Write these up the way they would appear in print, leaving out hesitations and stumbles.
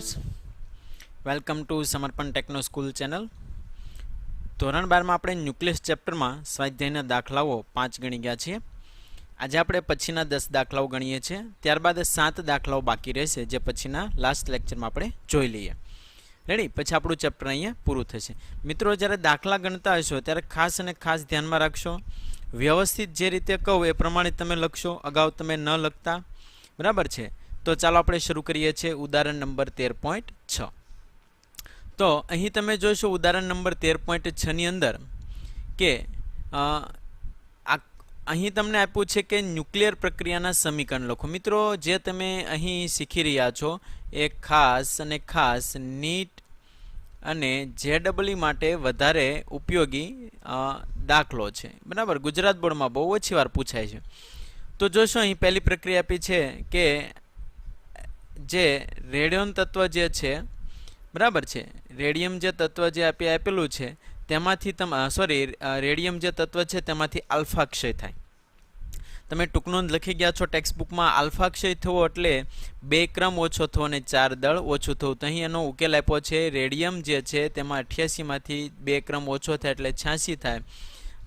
Students, welcome to समर्पण techno school channel. ધોરણ 12 માં આપણે ન્યુક્લિયસ ચેપ્ટરમાં સ્વાધ્યાયના દાખલાઓ 5 ગણી ગયા છીએ। આજે આપણે પછીના 10 દાખલાઓ ગણીએ છીએ, ત્યારબાદ 7 દાખલાઓ બાકી રહેશે જે પછીના લાસ્ટ લેક્ચરમાં આપણે જોઈ લઈએ। રેડી? પછી આપણું ચેપ્ટર અહીંયા પૂરું થશે। મિત્રો, જ્યારે દાખલા ગણતા હશો ત્યારે ખાસ અને ખાસ ધ્યાનમાં રાખશો, વ્યવસ્થિત જે રીતે કહું એ પ્રમાણે તમે લખશો, અગાઉ તમે ન લખતા, બરાબર છે? તો ચાલો આપણે શરૂ કરીએ છીએ ઉદાહરણ નંબર 13.6। તો અહીં તમે જોશો ઉદાહરણ નંબર 13.6 ની અંદર કે અહીં તમને આપ્યું છે કે ન્યુક્લિયર પ્રક્રિયાના સમીકરણ લખો। મિત્રો, જે તમે અહીં શીખી રહ્યા છો એ ખાસ અને ખાસ નીટ અને JEE માટે વધારે ઉપયોગી દાખલો છે, બરાબર? ગુજરાત બોર્ડમાં બહુ ઓછી વાર પૂછાય છે। તો જોશો અહીં પહેલી પ્રક્રિયા આપી છે કે જે રેડિયમ તત્વ જે છે, બરાબર છે, રેડિયમ જે તત્વ જે આપેલું છે તેમાંથી રેડિયમ જે તત્વ છે તેમાંથી આલ્ફા ક્ષય થાય। તમે ટૂંક નોંધ લખી ગયા છો ટેક્સ્ટબુકમાં। આલ્ફા ક્ષય થવો એટલે 2 ક્રમ ઓછો થવો અને 4 દળ ઓછું થવું। તો અહીં એનો ઉકેલ આપ્યો છે, રેડિયમ જે છે તેમાં 88 માંથી 2 ક્રમ ઓછો થાય એટલે 86 થાય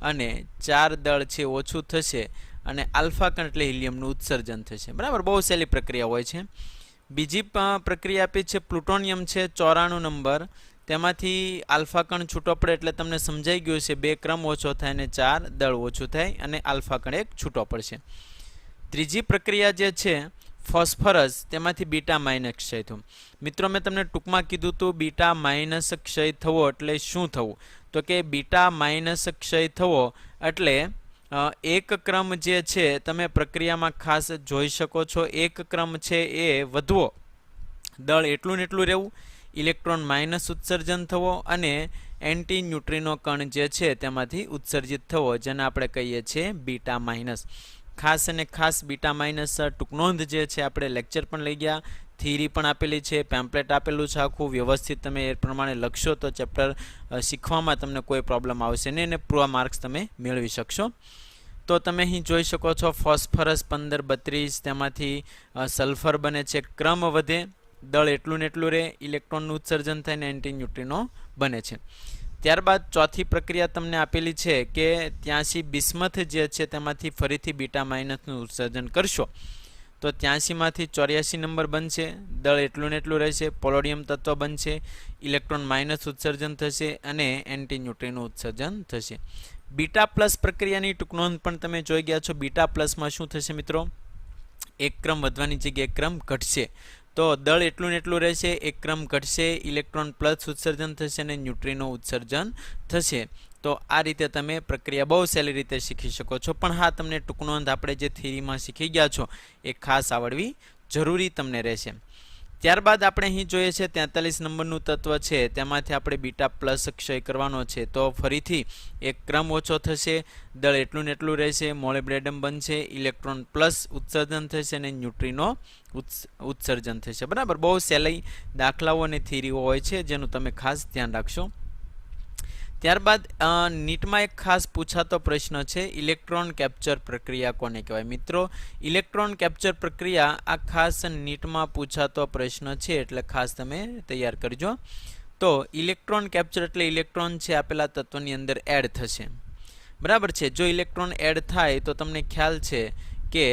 અને 4 દળ છે ઓછું થશે અને આલ્ફા કણ એટલે હિલિયમનું ઉત્સર્જન થશે, બરાબર? બહુ સહેલી પ્રક્રિયા હોય છે। બીજી પ્રક્રિયા આપી છે પ્લુટોનિયમ છે 94 નંબર, તેમાંથી આલ્ફા કણ છૂટો પડે એટલે તમને સમજાઈ ગયું છે, 2 ક્રમ ઓછો થાય અને 4 દળ ઓછું થાય અને આલ્ફા કણ એક છૂટો પડશે। ત્રીજી પ્રક્રિયા જે છે ફોસ્ફરસ, તેમાંથી બીટા માઇનસ ક્ષય થવું। મિત્રો, મેં તમને ટૂંકમાં કીધું હતું બીટા માઇનસ ક્ષય થવો એટલે શું થવું? તો કે બીટા માઇનસ ક્ષય થવો એટલે એક ક્રમ જે છે તમે પ્રક્રિયામાં ખાસ જોઈ શકો છો, એક ક્રમ છે એ વધવો, દળ એટલું ને એટલું રહેવું, ઇલેક્ટ્રોન માઇનસ ઉત્સર્જન થવો અને એન્ટી ન્યુટ્રિનો કણ જે છે તેમાંથી ઉત્સર્જિત થવો, જેને આપણે કહીએ છીએ બીટા માઇનસ। ખાસ અને ખાસ બીટા માઇનસ ટૂંક નોંધ જે છે આપણે લેક્ચર પણ લઈ ગયા, થિયરી પણ આપેલી છે, પેમ્પલેટ આપેલું છે આખું, વ્યવસ્થિત તમે એ પ્રમાણે લખશો તો ચેપ્ટર શીખવામાં તમને કોઈ પ્રોબ્લેમ આવશે નહીં અને પૂરા માર્ક્સ તમે મેળવી શકશો। તો તમે અહીં જોઈ શકો છો ફોસ્ફરસ 1532, તેમાંથી સલ્ફર બને છે, ક્રમ વધે, દળ એટલું ને એટલું રહે, ઇલેક્ટ્રોનનું ઉત્સર્જન થાય ને એન્ટી ન્યુટ્રિનો બને છે। ત્યારબાદ ચોથી પ્રક્રિયા તમને આપેલી છે કે 83 બિસ્મથ જે છે તેમાંથી ફરીથી બીટા માઇનસનું ઉત્સર્જન કરશો તો 83 માંથી 84 નંબર બનશે, દળ એટલું ને એટલું રહેશે, પોલોડિયમ તત્વ બનશે, ઇલેક્ટ્રોન માઇનસ ઉત્સર્જન થશે અને એન્ટી ન્યુટ્રિનો ઉત્સર્જન થશે। બીટા પ્લસ પ્રક્રિયાની ટૂંક નોંધ પણ તમે જોઈ ગયા છો। બીટા પ્લસમાં શું થશે મિત્રો? એક ક્રમ વધવાની જગ્યાએ ક્રમ ઘટશે, તો દળ એટલું ને એટલું રહેશે, એક ક્રમ ઘટશે, ઇલેક્ટ્રોન પ્લસ ઉત્સર્જન થશે અને ન્યુટ્રિનો ઉત્સર્જન થશે। તો આ રીતે તમે પ્રક્રિયા બહુ સહેલી રીતે શીખી શકો છો। પણ હા, તમને ટૂંક નોંધ આપણે જે થિયરીમાં શીખી ગયા છો એ ખાસ આવડવી જરૂરી તમને રહેશે। ત્યારબાદ આપણે અહીં જોઈએ છે 43 નંબરનું તત્વ છે, તેમાંથી આપણે બીટા પ્લસ ક્ષય કરવાનો છે, તો ફરીથી એક ક્રમ ઓછો થશે, દળ એટલું ને એટલું રહેશે, મોલિબ્ડેનમ બનશે, ઇલેક્ટ્રોન પ્લસ ઉત્સર્જન થશે અને ન્યુટ્રિનો ઉત્સર્જન થશે, બરાબર? બહુ સહેલી દાખલાઓ અને થિયરીઓ હોય છે જેનું તમે ખાસ ધ્યાન રાખશો। ત્યારબાદ નીટમાં એક ખાસ પૂછાતો પ્રશ્ન છે, ઇલેક્ટ્રોન કેપ્ચર પ્રક્રિયા કોને કહેવાય? મિત્રો, ઇલેક્ટ્રોન કેપ્ચર પ્રક્રિયા આ ખાસ નીટમાં પૂછાતો પ્રશ્ન છે એટલે ખાસ તમે તૈયાર કરજો। તો ઇલેક્ટ્રોન કેપ્ચર એટલે ઇલેક્ટ્રોન છે આપેલા તત્વની અંદર એડ થશે, બરાબર છે? જો ઇલેક્ટ્રોન એડ થાય તો તમને ખ્યાલ છે કે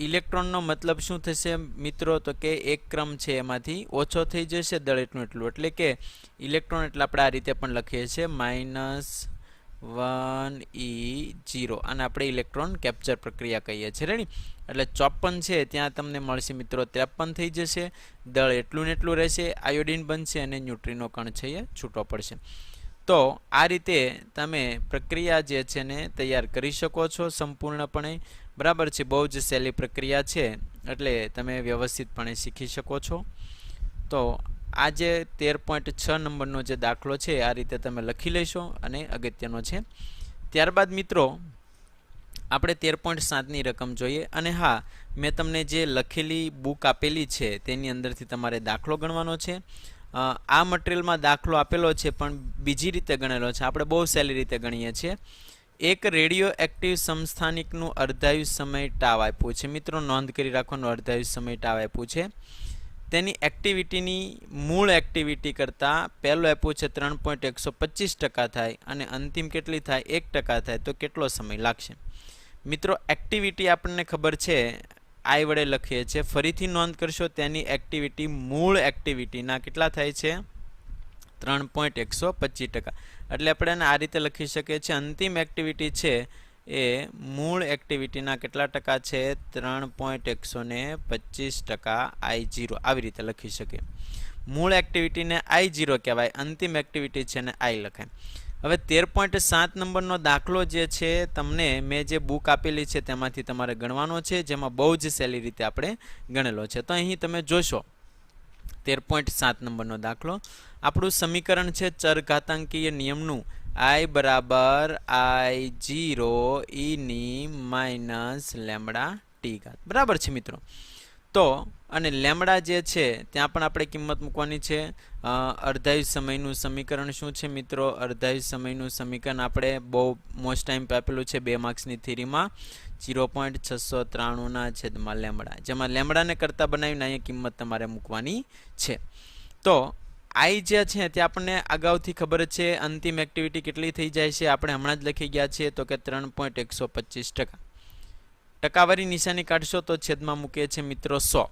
ઇલેક્ટ્રોનનો મતલબ શું થશે મિત્રો? તો કે એક ક્રમ છે એમાંથી ઓછો થઈ જશે, દળ એટલું એટલું, એટલે કે ઇલેક્ટ્રોન એટલે આપણે આ રીતે પણ લખીએ છીએ -1e0, અને આપણે ઇલેક્ટ્રોન કેપ્ચર પ્રક્રિયા કહીએ છીએ। રેડી? એટલે 54 છે ત્યાં તમને મળશે મિત્રો 53 થઈ જશે, દળ એટલું ને એટલું રહેશે, આયોડિન બનશે અને ન્યુટ્રિનો કણ છે એ છૂટો પડશે। તો આ રીતે તમે પ્રક્રિયા જે છે ને તૈયાર કરી શકો છો સંપૂર્ણપણે, બરાબર છે? બહુ જ સહેલી પ્રક્રિયા છે એટલે તમે વ્યવસ્થિતપણે શીખી શકો છો। તો આ જે 13.6 નંબરનો જે દાખલો છે આ રીતે તમે લખી લેશો અને અગત્યનો છે। ત્યારબાદ મિત્રો આપણે 13.7ની રકમ જોઈએ, અને હા, મેં તમને જે લખેલી બુક આપેલી છે તેની અંદરથી તમારે દાખલો ગણવાનો છે। આ મટીરિયલમાં દાખલો આપેલો છે પણ બીજી રીતે ગણેલો છે, આપણે બહુ સહેલી રીતે ગણીએ છીએ। એક રેડિયો એક્ટિવ સમસ્થાનિકનું અર્ધાયુષ સમય ટાવ આપ્યું છે। મિત્રો, નોંધ કરી રાખવાનું, અર્ધાયુષ સમય ટાવ આપ્યું છે। તેની એક્ટિવિટીની મૂળ એક્ટિવિટી કરતાં પહેલું આપ્યું છે 3.125% થાય અને અંતિમ કેટલી થાય 1% થાય તો કેટલો સમય લાગશે? મિત્રો એક્ટિવિટી આપણને ખબર છે આઈ વડે લખીએ છીએ. ફરીથી નોંધ કરશો તેની એક્ટિવિટી મૂળ એક્ટિવિટીના કેટલા થાય છે 3.125%. એટલે આપણે એને આ રીતે લખી શકીએ છીએ અંતિમ એક્ટિવિટી છે એ મૂળ એક્ટિવિટીના કેટલા ટકા છે 3.125% I0 આવી રીતે લખી શકીએ. મૂળ એક્ટિવિટીને I0 કહેવાય, અંતિમ એક્ટિવિટી છે ને I લખાય. હવે 13.7 નંબરનો દાખલો જે છે તમને મેં જે બુક આપેલી છે તેમાંથી તમારે ગણવાનો છે, જેમાં બહુ જ સહેલી રીતે આપણે ગણેલો છે. તો અહીં તમે જોશો 13.7 નંબરનો દાખલો. આપણું સમીકરણ છે ચરઘાતાંકીય નિયમનું I બરાબર I0 e minus lambda T ઘાત. બરાબર છે મિત્રો. તો અને લેમડા જે છે ત્યાં પણ આપણે કિંમત મૂકવાની છે. અર્ધાયુ સમયનું સમીકરણ શું છે મિત્રો? અર્ધાયુ સમયનું સમીકરણ આપણે બહુ મોસ્ટ ટાઈમ આપેલું છે 2 માર્ક્સની થિયરીમાં 0.693 લેમડા, જેમાં લેમડાને કરતાં બનાવીને અહીંયા કિંમત તમારે મૂકવાની છે. તો I જે છે તે આપણને અગાઉથી ખબર છે અંતિમ એક્ટિવિટી કેટલી થઈ જાય છે આપણે હમણાં જ લખી ગયા છીએ તો કે 3.125%. ટકાવારી નિશાની કાઢશો તો છેદમાં મૂકીએ છીએ મિત્રો 100.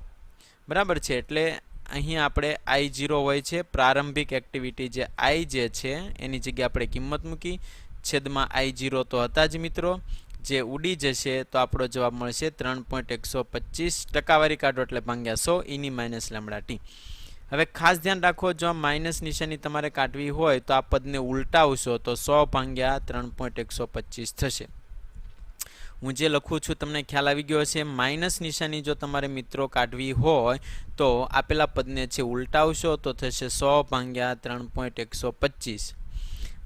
બરાબર છે. એટલે અહીં આપણે I0 હોય છે પ્રારંભિક એક્ટિવિટી જે I જે છે એની જગ્યાએ આપણે કિંમત મૂકી, છેદમાં I0 તો હતા જ મિત્રો, જે ઉડી જશે તો આપણો જવાબ મળશે 3.125. ટકાવારી કાઢો એટલે ભાગ્યા 100 e માઇનસ લેમડા ટી. હવે ખાસ ધ્યાન રાખો, જો માઇનસ નિશાની તમારે કાઢવી હોય તો આ પદને ઉલટાવશો તો 100 ભાગ્યા 3.125 થશે. હું જે લખું છું તમને ખ્યાલ આવી ગયો છે. માઇનસ નિશાની જો તમારે મિત્રો કાઢવી હોય તો આપેલા પદને છે ઉલટાવશો તો થશે 100 ભાગ્યા 3.125.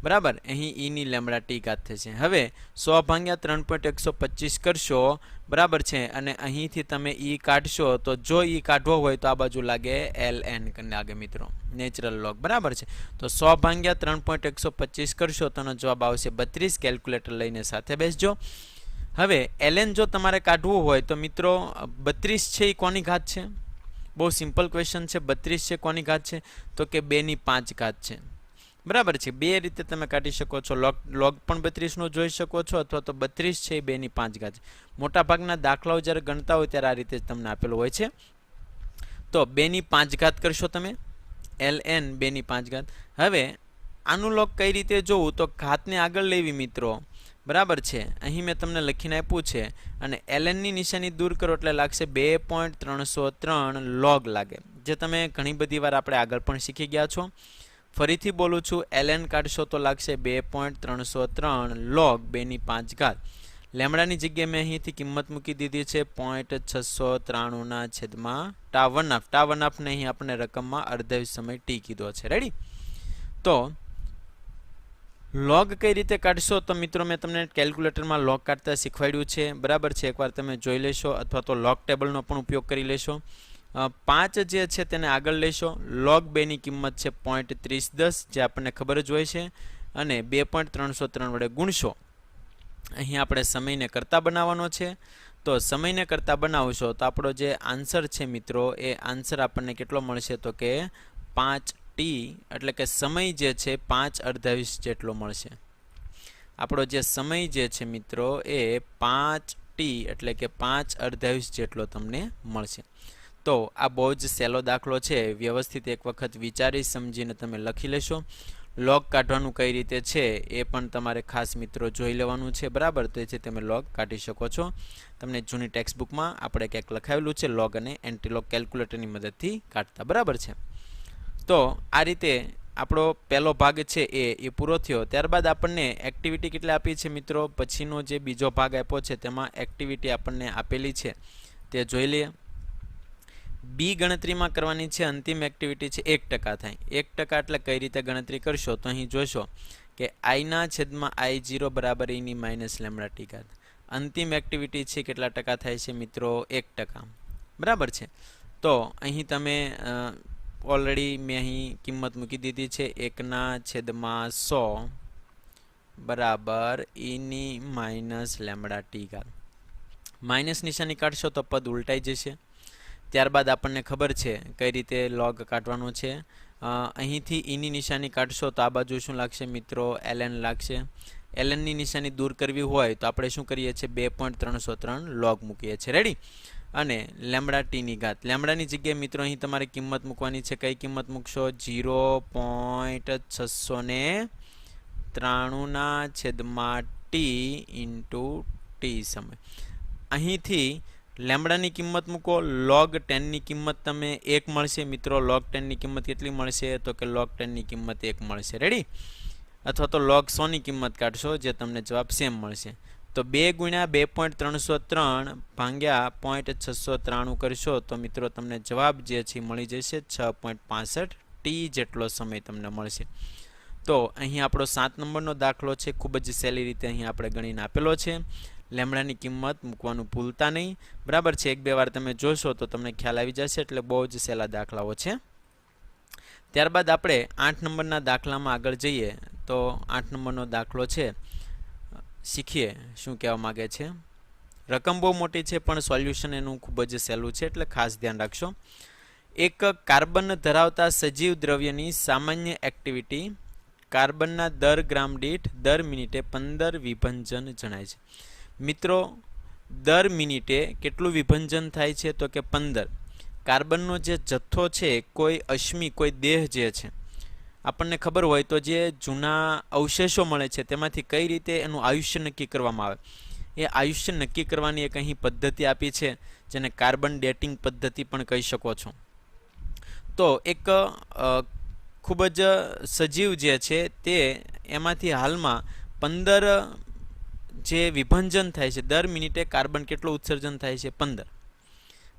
બરાબર. અહીં ઈની લેમડા ટી ઘાત થશે. હવે 100 ભાગ્યા 3.125 કરશો, બરાબર છે, અને અહીંથી તમે ઈ કાઢશો તો જો ઈ કાઢવો હોય તો આ બાજુ લાગે ln લાગે મિત્રો, નેચરલ લોગ. બરાબર છે. તો 100 ભાગ્યા 3.125 કરશો તો જવાબ આવશે 32. કેલ્ક્યુલેટર લઈને સાથે બેસજો. હવે ln જો તમારે કાઢવું હોય તો મિત્રો 32 છે એ કોની ઘાત છે? બહુ સિમ્પલ ક્વેશ્ચન છે. 32 છે કોની ઘાત છે? તો કે 2/5 ઘાત છે. બરાબર છે. બે રીતે તમે કાઢી શકો છો. લોગ પણ 32 નો જોઈ શકો છો અથવા તો 32 છે એ 2/5 ઘાત. મોટાભાગના દાખલાઓ જ્યારે ગણતા હોય ત્યારે આ રીતે તમને આપેલું હોય છે. તો 2/5 ઘાત કરશો તમે, ln 2/5 ઘાત. હવે આનું લોગ કઈ રીતે જોવું? તો ઘાતને આગળ લેવી મિત્રો. બરાબર છે. અહીં મેં તમને લખીને આપ્યું છે અને ln ની નિશાની દૂર કરો એટલે લાગશે 2.303 લોગ લાગે, જે તમે ઘણી બધી વાર આપણે આગળ પણ શીખી ગયા છો. ફરીથી બોલું છું, ln કાઢશો તો લાગશે 2.303 લોગ 2/5 ઘાત. લેમડાની જગ્યાએ મેં અહીંથી કિંમત મૂકી દીધી છે 0.693 ટા1 ને અહીં આપણે રકમમાં અર્ધાયુ સમય ટી કીધો છે. રેડી? તો લોગ કઈ રીતે કાઢશો? તો મિત્રો મેં તમને કેલ્ક્યુલેટરમાં લોગ કાઢતા શીખવાડ્યું છે. બરાબર છે. એકવાર તમે જોઈ લેશો અથવા તો લોગ ટેબલનો પણ ઉપયોગ કરી લેશો. 5 જે છે તેને આગળ લેશો. લોગ 2 ની કિંમત છે 0.3010 જે આપણને ખબર જ હોય છે અને 2.303 વડે ગુણશો. અહીં આપણે સમયને કરતા બનાવવાનો છે. તો સમયને કરતા બનાવશો તો આપણો જે આન્સર છે મિત્રો એ આન્સર આપણને કેટલો મળશે? તો કે 5t, એટલે કે સમય જે છે 5/28 જેટલો મળશે. આપણો જે સમય જે છે મિત્રો એ 5t એટલે કે 5/28 જેટલો તમને મળશે. તો આ બહુ જ સહેલો દાખલો છે. વ્યવસ્થિત એક વખત વિચારી સમજીને તમે લખી લેશો. લોગ કાઢવાનું કઈ રીતે છે એ પણ તમારે ખાસ મિત્રો જોઈ લેવાનું છે. બરાબર? તો છે તમે લોગ કાઢી શકો છો. તમને જૂની ટેક્સ્ટબુકમાં આપણે ક્યાંક લખાવેલું છે લોગ અને એન્ટીલોગ કેલ્ક્યુલેટરની મદદથી કાઢતા. બરાબર છે. તો આ રીતે આપણો પહેલો ભાગ છે એ પૂરો થયો. ત્યારબાદ આપણને એક્ટિવિટી કેટલી આપી છે મિત્રો? પછીનો જે બીજો ભાગ આપ્યો છે તેમાં એક્ટિવિટી આપણને આપેલી છે તે જોઈ લઈએ. બી ગણતરીમાં કરવાની છે. અંતિમ એક્ટિવિટી છે 1% થાય. 1% એટલે કઈ રીતે ગણતરી કરશો? તો અહીં જોશો કે I/I0 બરાબર e માઇનસ લેમડા ટી ઘાત. અંતિમ એક્ટિવિટી છે કેટલા ટકા થાય છે મિત્રો? 1%. બરાબર છે. તો અહીં તમે ઓલરેડી મેં અહીં કિંમત મૂકી દીધી છે 1/100 બરાબર e માઇનસ લેમડા ટી ઘાત. માઇનસ નિશાની કાઢશો તો પદ ઉલટાઈ જશે. ત્યારબાદ આપણને ખબર છે કઈ રીતે લોગ કાઢવાનો છે. અહીંથી ઈની નિશાની કાઢશો તો આ બાજુ શું લાગશે મિત્રો? ln લાગશે. lnની નિશાની દૂર કરવી હોય તો આપણે શું કરીએ છીએ? 2.303 લોગ મૂકીએ છીએ. રેડી? અને લેમડા ટીની ઘાત, લેમડાની જગ્યાએ મિત્રો અહીં તમારે કિંમત મૂકવાની છે. કઈ કિંમત મૂકશો? 0.693/t ઇન્ટુ ટી સમય. અહીંથી લેમડાની કિંમત મૂકો. log 10ની કિંમત તમે 1 મળશે મિત્રો. log 10ની કિંમત કેટલી મળશે? તો કે log 10ની કિંમત 1 મળશે. રેડી? અથવા તો log 100ની કિંમત કાઢશો જે તમને જવાબ સેમ મળશે. તો 2 ગુણ્યા 2.303 ભાગ્યા 0.693 કરશો તો મિત્રો તમને જવાબ જે છે મળી જશે 6.65t જેટલો સમય તમને મળશે. તો અહીં આપણો 7 નંબરનો દાખલો છે. ખૂબ જ સહેલી રીતે અહીં આપણે ગણીને આપેલો છે. લેમડાની કિંમત મૂકવાનું ભૂલતા નહીં. બરાબર છે? 1-2 વાર તમે જોશો તો તમને ખ્યાલ આવી જશે. એટલે બહુ જ સહેલા દાખલાઓ છે. ત્યારબાદ આપણે 8 નંબરના દાખલામાં આગળ જઈએ. તો 8 નંબરનો દાખલો છે, શીખીએ શું કહેવા માગે છે. રકમ બહુ મોટી છે પણ સોલ્યુશન એનું ખૂબ જ સહેલું છે, એટલે ખાસ ધ્યાન રાખશો. એક કાર્બન ધરાવતા સજીવ દ્રવ્યની સામાન્ય એક્ટિવિટી કાર્બનના દર ગ્રામ દીઠ દર મિનિટે 15 વિભંજન જણાય છે. મિત્રો દર મિનિટે કેટલું વિભંજન થાય છે? તો કે 15. કાર્બનનો જે જથ્થો છે, કોઈ અશ્મિ કોઈ દેહ જે છે, આપણને ખબર હોય તો જે જૂના અવશેષો મળે છે તેમાંથી કઈ રીતે એનું આયુષ્ય નક્કી કરવામાં આવે, એ આયુષ્ય નક્કી કરવાની એક અહીં પદ્ધતિ આપી છે, જેને કાર્બન ડેટિંગ પદ્ધતિ પણ કહી શકો છો. તો એક ખૂબ જ સજીવ જે છે તે એમાંથી હાલમાં 15 જે વિભંજન થાય છે, દર મિનિટે કાર્બન કેટલું ઉત્સર્જન થાય છે? 15.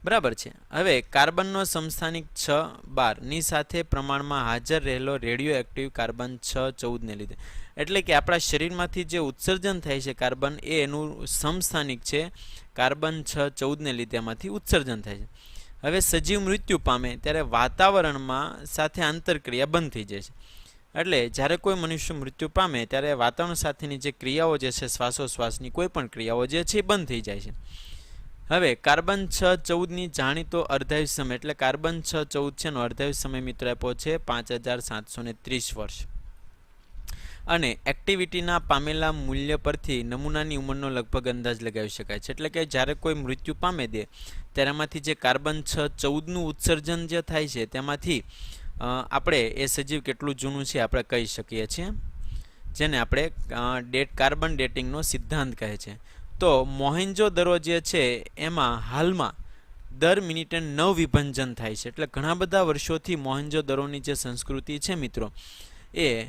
બરાબર છે? હવે કાર્બનનો સમસ્થાનિક 6-12 ની સાથે પ્રમાણમાં હાજર રહેલો રેડિયો એક્ટિવ કાર્બન 6-14 ને લીધે, એટલે કે આપણા શરીરમાંથી જે ઉત્સર્જન થાય છે કાર્બન, એ એનું સમસ્થાનિક છે કાર્બન 6-14 ને લીધે એમાંથી ઉત્સર્જન થાય છે. હવે સજીવ મૃત્યુ પામે ત્યારે વાતાવરણમાં સાથે આંતરક્રિયા બંધ થઈ જાય છે. એટલે જ્યારે કોઈ મનુષ્ય મૃત્યુ પામે ત્યારે વાતાવરણ સાથેની જે ક્રિયાઓ જે છે, શ્વાસોશ્વાસની કોઈ પણ ક્રિયાઓ જે છે એ બંધ થઈ જાય છે. હવે કાર્બન 6-14ની જાણીતો અર્ધાયુષ સમય, એટલે કાર્બન 6-14 છે એનો અર્ધાયુષ સમય મિત્રો આપ્યો છે 5730 વર્ષ. અને એક્ટિવિટીના પામેલા મૂલ્ય પરથી નમૂનાની ઉંમરનો લગભગ અંદાજ લગાવી શકાય છે. એટલે કે જ્યારે કોઈ મૃત્યુ પામે દે ત્યારે એમાંથી જે કાર્બન 6-14નું ઉત્સર્જન જે થાય છે તેમાંથી આપણે એ સજીવ કેટલું જૂનું છે આપણે કહી શકીએ છીએ, જેને આપણે કાર્બન ડેટિંગનો સિદ્ધાંત કહે છે. તો મોહેન્જો-દરો જે છે એમાં હાલમાં દર મિનિટે 9 વિભંજન થાય છે. એટલે ઘણા બધા વર્ષોથી મોહેન્જો-દરોની જે સંસ્કૃતિ છે મિત્રો, એ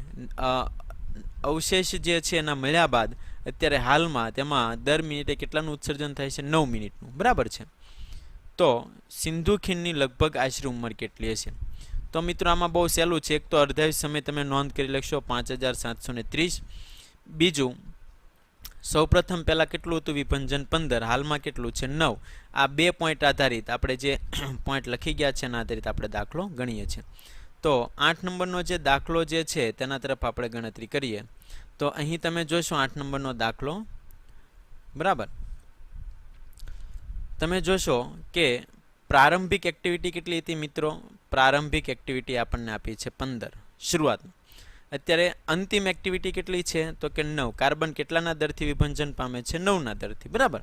અવશેષ જે છે એના મળ્યા બાદ અત્યારે હાલમાં તેમાં દર મિનિટે કેટલાનું ઉત્સર્જન થાય છે? 9 મિનિટનું. બરાબર છે? તો સિંધુ ખીણની લગભગ આશરે ઉંમર કેટલી હશે? તો મિત્રો આમાં બહુ સહેલું છે. એક તો અર્ધાયુષ સમય તમે નોંધ કરી લખશો 5730. બીજું, સૌપ્રથમ પહેલાં કેટલું હતું વિભંજન? 15. હાલમાં કેટલું છે? 9. આ 2 પોઈન્ટ આધારિત આપણે જે પોઈન્ટ લખી ગયા છે એના આધારિત આપણે દાખલો ગણીએ છીએ. તો 8 નંબરનો જે દાખલો જે છે તેના તરફ આપણે ગણતરી કરીએ. તો અહીં તમે જોશો 8 નંબરનો દાખલો. બરાબર? તમે જોશો કે પ્રારંભિક એક્ટિવિટી કેટલી હતી મિત્રો? પ્રારંભિક એક્ટિવિટી આપણને આપી છે 15 શરૂઆત. અત્યારે અંતિમ એક્ટિવિટી કેટલી છે? તો કે 9. કાર્બન કેટલાના દરથી વિભંજન પામે છે? 9ના દરથી. બરાબર?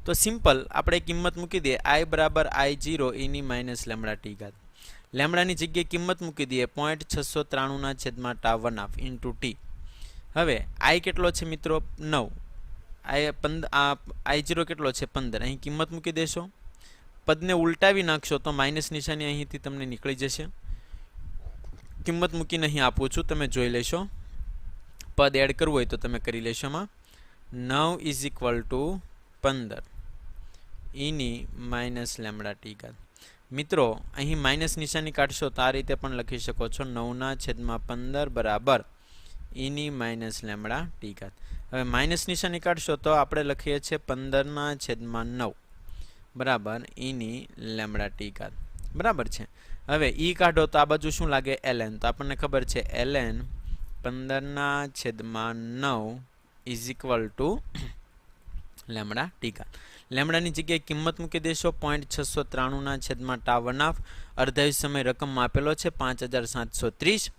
તો સિમ્પલ આપણે કિંમત મૂકી દઈએ I બરાબર I0 e - લેમડા ટી ઘાત. લેમડાની જગ્યાએ કિંમત મૂકી દઈએ 0.693/1/2 ઇન્ટુ ટી. હવે I કેટલો છે મિત્રો? 9. I0 કેટલો છે? 15. અહીં કિંમત મૂકી દેશો. પદને ઉલટાવી નાખશો તો માઇનસ નિશાની અહીંથી તમને નીકળી જશે. કિંમત મૂકીને અહીં આપું છું, તમે જોઈ લેશો. પદ એડ કરવું હોય તો તમે કરી લેશો. એમાં 9 = 15 e - લેમડા ટી ઘાત. મિત્રો અહીં માઇનસ નિશાની કાઢશો તો આ રીતે પણ લખી શકો છો 9/15 બરાબર e - લેમડા ટી ઘાત. હવે માઇનસ નિશાની કાઢશો તો આપણે લખીએ છીએ 15/9 બરાબર e લેમડા ટી ઘાત. બરાબર છે? હવે ઈ કાઢો તો આ બાજુ શું લાગે? ln. તો આપણને ખબર છે ln 15/9 = લેમડા ટી ઘાત. લેમડાની જગ્યાએ કિંમત મૂકી દેશો 0.693 છેદમાં ટા1/2. અર્ધાયુષ સમય રકમમાં આપેલો છે 5730.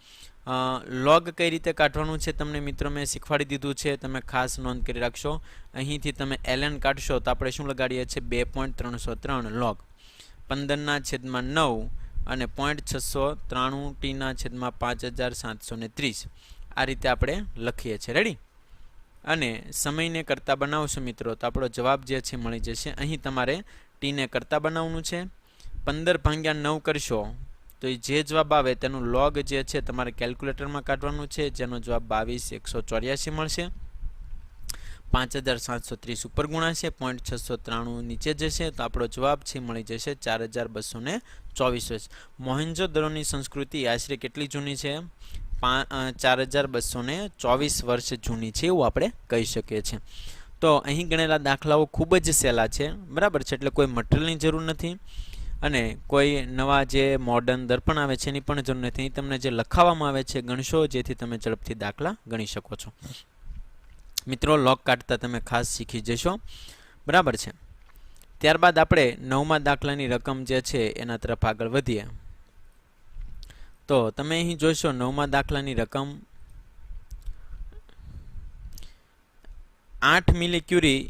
લોગ કઈ રીતે કાઢવાનું છે તમને મિત્રો મેં શીખવાડી દીધું છે, તમે ખાસ નોંધ કરી રાખશો. અહીંથી તમે ln કાઢશો તો આપણે શું લગાડીએ છીએ 2.303 લોગ 15/9 અને 0.693 ટીના છેદમાં 5730. આ રીતે આપણે લખીએ છીએ. રેડી? અને સમયને કરતા બનાવશો મિત્રો તો આપણો જવાબ જે છે મળી જશે. અહીં તમારે ટીને કરતા બનાવવાનું છે. 15/9 કરશો તો જે જવાબ આવે તેનું લોગ જે છે તમારે કેલ્ક્યુલેટરમાં કાઢવાનું છે, જેનો જવાબ 22,184 મળશે. 5730 ઉપર ગુણાશે, 0.693 નીચે જશે તો આપણો જવાબ છે મળી જશે 4224. મોહેન્જો-દરોની સંસ્કૃતિ આશરે કેટલી જૂની છે? 4224 વર્ષ જૂની છે એવું આપણે કહી શકીએ છીએ. તો અહીં ગણેલા દાખલાઓ ખૂબ જ સહેલા છે, બરાબર છે, એટલે કોઈ મટીરિયલની જરૂર નથી અને કોઈ નવા જે મોડર્ન દર્પણ આવે છે એની પણ જરૂર નથી. તમને જે લખાવવામાં આવે છે ગણશો, જેથી તમે ઝડપથી દાખલા ગણી શકો છો. મિત્રો લોગ કાઢતા તમે ખાસ શીખી જશો, બરાબર છે. ત્યારબાદ આપણે 9મા દાખલાની રકમ જે છે એના તરફ આગળ વધીએ. તો તમે અહીં જોશો 9મા દાખલાની રકમ 8 મિલીક્યુરી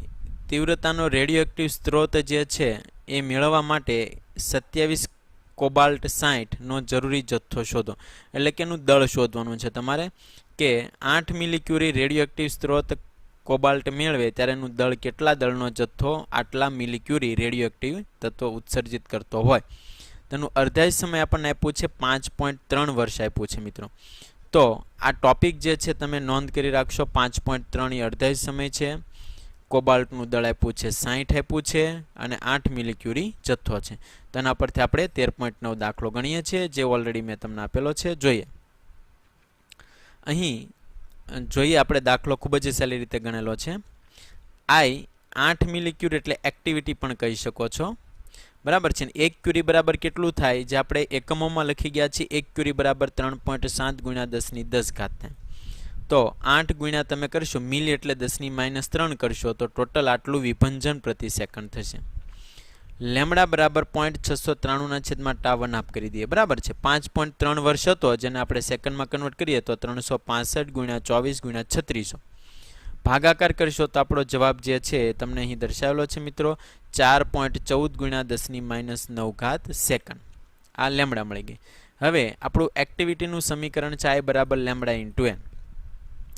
તીવ્રતાનો રેડિયોએક્ટિવ સ્ત્રોત જે છે એ મેળવવા માટે 27 કોબાલ્ટ 60 નો જરૂરી જથ્થો શોધો. એટલે કે એનું દળ શોધવાનું છે તમારે કે 8 મિલીક્યુરી રેડિયોએક્ટિવ સ્ત્રોત કોબાલ્ટ મેળવે ત્યારે એનું દળ, કેટલા દળનો જથ્થો આટલા મિલીક્યુરી રેડિયોએક્ટિવ તત્વો ઉત્સર્જિત કરતો હોય. તેનું અર્ધાયુષ સમય આપણને આપ્યું છે 5.3 વર્ષ આપ્યું છે મિત્રો. તો આ ટોપિક જે છે તમે નોંધ કરી રાખશો. 5.3 એ અર્ધાયુષ સમય છે. કોબાલ્ટનું દળ આપ્યું છે 60 આપ્યું છે અને 8 મિલીક્યુરી જથ્થો છે. તેના પરથી આપણે 13.9 દાખલો ગણીએ છીએ, જે ઓલરેડી મેં તમને આપેલો છે. જોઈએ અહીં જોઈએ આપણે દાખલો ખૂબ જ સહેલી રીતે ગણેલો છે. આઈ 8 મિલીક્યુરી એટલે એક્ટિવિટી પણ કહી શકો છો, બરાબર છે. 1 ક્યુરી બરાબર કેટલું થાય, જે આપણે એકમોમાં લખી ગયા છીએ. 1 ક્યુરી બરાબર 3.7 × 10⁻10 થાય. તો 8 ગુણ્યા તમે કરશો, મિલી એટલે 10⁻³ કરશો તો ટોટલ આટલું વિભંજન પ્રતિ સેકન્ડ થશે. લેમડા બરાબર 0.693 છેદમાં ટા1/2 કરી દઈએ, બરાબર છે. 5.3 વર્ષ હતો, જેને આપણે સેકન્ડમાં કન્વર્ટ કરીએ તો 365 × 24 × 3600. ભાગાકાર કરશો તો આપણો જવાબ જે છે તમને અહીં દર્શાવેલો છે મિત્રો, 4.14 × 10⁻9 સેકન્ડ. આ લેમડા મળી ગઈ. હવે આપણું એક્ટિવિટીનું સમીકરણ છે I બરાબર લેમડા × n.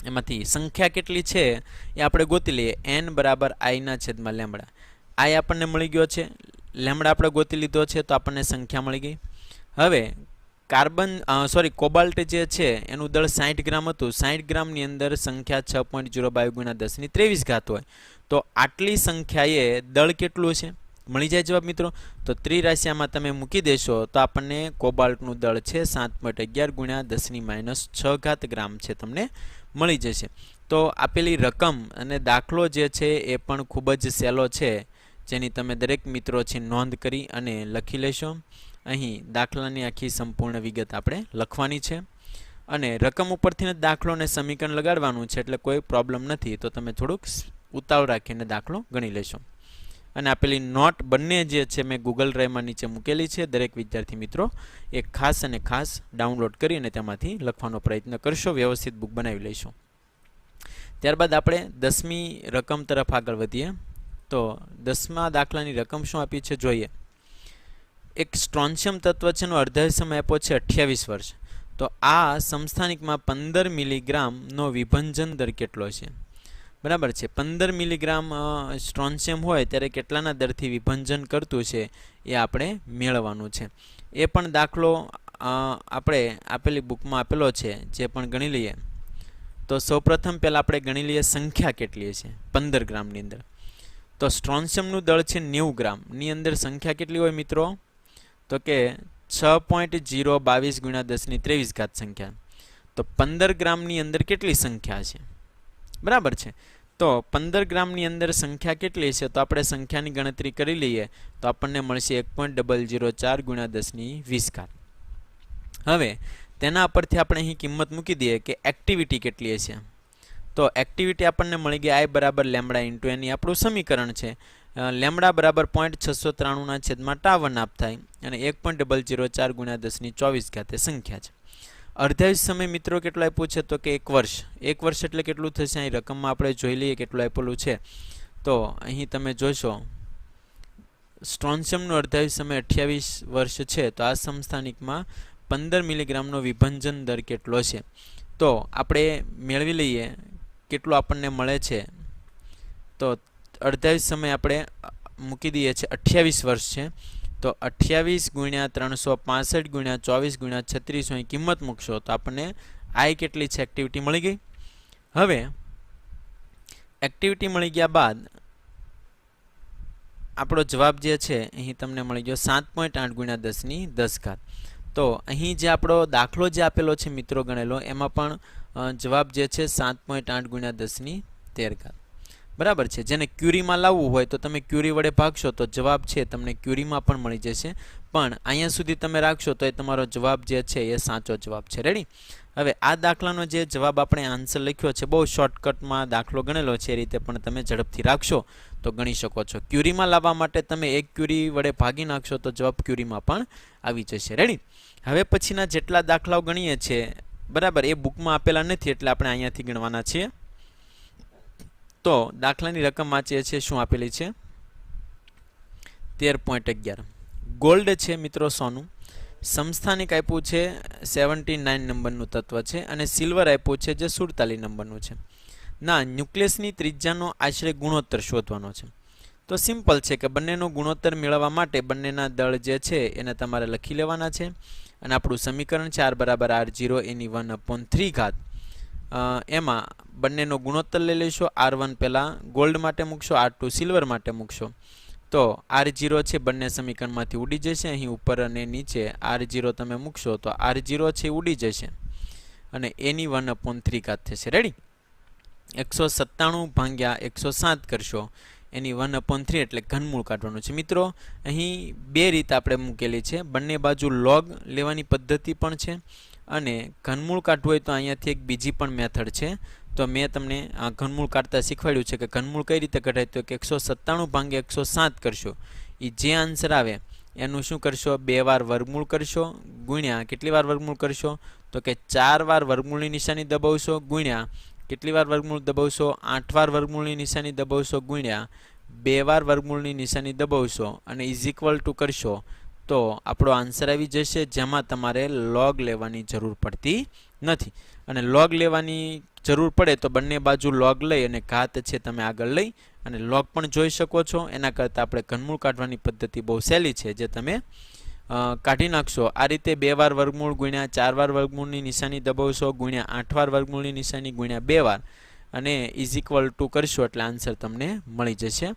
એમાંથી સંખ્યા કેટલી છે એ આપણે ગોતી લઈએ. n બરાબર I/લેમડા. I આપણને મળી ગયો છે, લેમડા આપણે ગોતી લીધો છે તો આપણને સંખ્યા મળી ગઈ. હવે કોબાલ્ટ જે છે એનું દળ 60 ગ્રામ હતું. 60 ગ્રામની અંદર સંખ્યા 6.02 × 10⁻23 હોય તો આટલી સંખ્યાએ દળ કેટલું છે મળી જાય જવાબ મિત્રો. તો ત્રિરાશિયામાં તમે મૂકી દેશો તો આપણને કોબાલ્ટનું દળ છે 7.11 × 10⁻6 ગ્રામ છે, તમને મળી જશે. તો આપેલી રકમ અને દાખલો જે છે એ પણ ખૂબ જ સહેલો છે, જેની તમે દરેક મિત્રો છે નોંધ કરી અને લખી લેશો. અહીં દાખલાની આખી સંપૂર્ણ વિગત આપણે લખવાની છે અને રકમ ઉપરથી દાખલો અને સમીકરણ લગાડવાનું છે, એટલે કોઈ પ્રોબ્લેમ નથી. તો તમે થોડુંક ઉતાવળ રાખીને દાખલો ગણી લેશો. અને આપેલી નોટ બંને જે છે મેં ગૂગલ ડ્રાઈવમાં નીચે મૂકેલી છે. દરેક વિદ્યાર્થી મિત્રો એક ખાસ અને ખાસ ડાઉનલોડ કરી અને તેમાંથી લખવાનો પ્રયત્ન કરશો, વ્યવસ્થિત બુક બનાવી લઈશું. ત્યારબાદ આપણે 10મી રકમ તરફ આગળ વધીએ. તો 10મા દાખલાની રકમ શું આપી છે જોઈએ. એક સ્ટ્રોન્શિયમ તત્વ છે એનો અર્ધાયુષ સમય આપ્યો છે 28 વર્ષ. તો આ સમસ્થાનિકમાં 15 મિલીગ્રામનો વિભંજન દર કેટલો છે, બરાબર છે. 15 મિલીગ્રામ સ્ટ્રોન્શિયમ હોય ત્યારે કેટલાના દરથી વિભંજન કરતું છે એ આપણે મેળવવાનું છે. એ પણ દાખલો આપણે આપેલી બુકમાં આપેલો છે, જે પણ ગણી લઈએ. તો સૌપ્રથમ પહેલાં આપણે ગણી લઈએ સંખ્યા કેટલી છે 15 ગ્રામની અંદર. તો સ્ટ્રોન્શિયમનું દળ છે 90 ગ્રામની અંદર સંખ્યા કેટલી હોય મિત્રો, તો કે 6.022 × 10⁻23 સંખ્યા. તો 15 ગ્રામની અંદર કેટલી સંખ્યા છે, બરાબર છે. તો 15 ગ્રામની અંદર સંખ્યા કેટલી છે, તો આપણે સંખ્યાની ગણતરી કરી લઈએ તો આપણને મળશે 1.004 × 10⁻20. હવે તેના પરથી આપણે અહીં કિંમત મૂકી દઈએ કે એક્ટિવિટી કેટલી છે. તો એક્ટિવિટી આપણને મળી ગઈ I બરાબર લેમડા ઇન્ટુ એની આપણું સમીકરણ છે. લેમડા બરાબર 0.693 છેદમાં ટાવન આપ થાય અને 1.004 ગુણ્યા 1024 સંખ્યા છે. અર્ધાયુષ સમય મિત્રો કેટલો આપ્યું છે તો કે 1 વર્ષ. 1 વર્ષ એટલે કેટલું થશે અહીં રકમમાં આપણે જોઈ લઈએ કેટલું આપેલું છે. તો અહીં તમે જોશો સ્ટ્રોન્શિયમનું અર્ધાયુષ સમય 28 વર્ષ છે. તો આ સમસ્થાનિકમાં 15 મિલીગ્રામનો વિભંજન દર કેટલો છે. તો આપણે મેળવી લઈએ કેટલું આપણને મળે છે. તો અર્ધાયુષ સમય આપણે મૂકી દઈએ છીએ 28 વર્ષ છે. તો 28 ગુણ્યા 365 ગુણ્યા 24 ગુણ્યા 36 અહીં કિંમત મૂકશો તો આપણને I કેટલી છે એક્ટિવિટી મળી ગઈ. હવે એક્ટિવિટી મળી ગયા બાદ આપણો જવાબ જે છે અહીં તમને મળી ગયો 7.8 ગુણ્યા 10 તો અહીં જે આપણો દાખલો જે આપેલો છે મિત્રો ગણેલો એમાં પણ જવાબ જે છે 7.8 ગુણ્યા 10 બરાબર છે. જેને ક્યુરીમાં લાવવું હોય તો તમે ક્યુરી વડે ભાગશો તો જવાબ છે તમને ક્યુરીમાં પણ મળી જશે. પણ અહીંયા સુધી તમે રાખશો તો એ તમારો જવાબ જે છે એ સાચો જવાબ છે. રેડી. હવે આ દાખલાનો જે જવાબ આપણે આન્સર લખ્યો છે બહુ શોર્ટકટમાં દાખલો ગણેલો છે એ રીતે પણ તમે ઝડપથી રાખશો તો ગણી શકો છો. ક્યુરીમાં લાવવા માટે તમે એક ક્યુરી વડે ભાગી નાખશો તો જવાબ ક્યુરીમાં પણ આવી જશે. રેડી. હવે પછીના જેટલા દાખલાઓ ગણીએ છીએ બરાબર એ બુકમાં આપેલા નથી એટલે આપણે અહીંયાથી ગણવાના છીએ. તો દાખલાની રકમ વાંચીએ છીએ શું આપેલી છે 13.11 ગોલ્ડ છે મિત્રો સોનું. સમસ્થાનિક આપ્યું છે 79 નંબરનું તત્વ છે અને સિલ્વર આપ્યું છે જે 47 નંબરનું છે. ના ન્યુક્લિયસની ત્રિજ્યાનો આશરે ગુણોત્તર શોધવાનો છે. તો સિમ્પલ છે કે બંનેનો ગુણોત્તર મેળવવા માટે બંનેના દળ જે છે એને તમારે લખી લેવાના છે અને આપણું સમીકરણ છે R બરાબર R0 એની 1/3 એમાં બંનેનો ગુણોત્તર લઈ લઈશો. R1 પહેલાં ગોલ્ડ માટે મૂકશો, R2 સિલ્વર માટે મૂકશો. તો R0 છે બંને સમીકરણમાંથી ઉડી જશે. અહીં ઉપર અને નીચે R0 તમે મૂકશો તો R0 છે ઉડી જશે અને એની 1/3 થશે. રેડી. 197 ભાગ્યા 107 કરશો એની 1/3 એટલે ઘનમૂળ કાઢવાનું છે. મિત્રો અહીં બે રીત આપણે મૂકેલી છે. બંને બાજુ લોગ લેવાની પદ્ધતિ પણ છે અને ઘનમૂળ કાઢવું હોય તો અહીંયાથી એક બીજી પણ મેથડ છે. તો મેં તમને આ ઘનમૂળ કાઢતા શીખવાડ્યું છે કે ઘનમૂળ કઈ રીતે કઢાય. તો કે 197 ભાગ્યા 107 કરશો એ જે આન્સર આવે એનું શું કરશો 2 વાર વર્ગમૂળ કરશો ગુણ્યા કેટલી વાર વર્ગમૂળ કરશો તો કે 4 વાર વર્ગમૂળની નિશાની દબાવશો ગુણ્યા કેટલી વાર વર્ગમૂળ દબાવશો 8 વાર વર્ગમૂળની નિશાની દબાવશો ગુણ્યા 2 વાર વર્ગમૂળની નિશાની દબાવશો અને ઇઝ ઇક્વલ ટુ કરશો તો આપણો આન્સર આવી જશે જેમાં તમારે લોગ લેવાની જરૂર પડતી નથી. અને લોગ લેવાની જરૂર પડે તો બંને બાજુ લોગ લઈ અને ઘાત છે તમે આગળ લઈ અને લોગ પણ જોઈ શકો છો. એના કરતાં આપણે ઘનમૂળ કાઢવાની પદ્ધતિ બહુ સહેલી છે જે તમે કાઢી નાખશો. આ રીતે 2 વાર વર્ગમૂળ ગુણ્યા 4 વાર વર્ગમૂળની નિશાની દબાવશો ગુણ્યા 8 વાર વર્ગમૂળની નિશાની ગુણ્યા 2 વાર અને ઇઝ ઇક્વલ ટુ કરશો એટલે આન્સર તમને મળી જશે.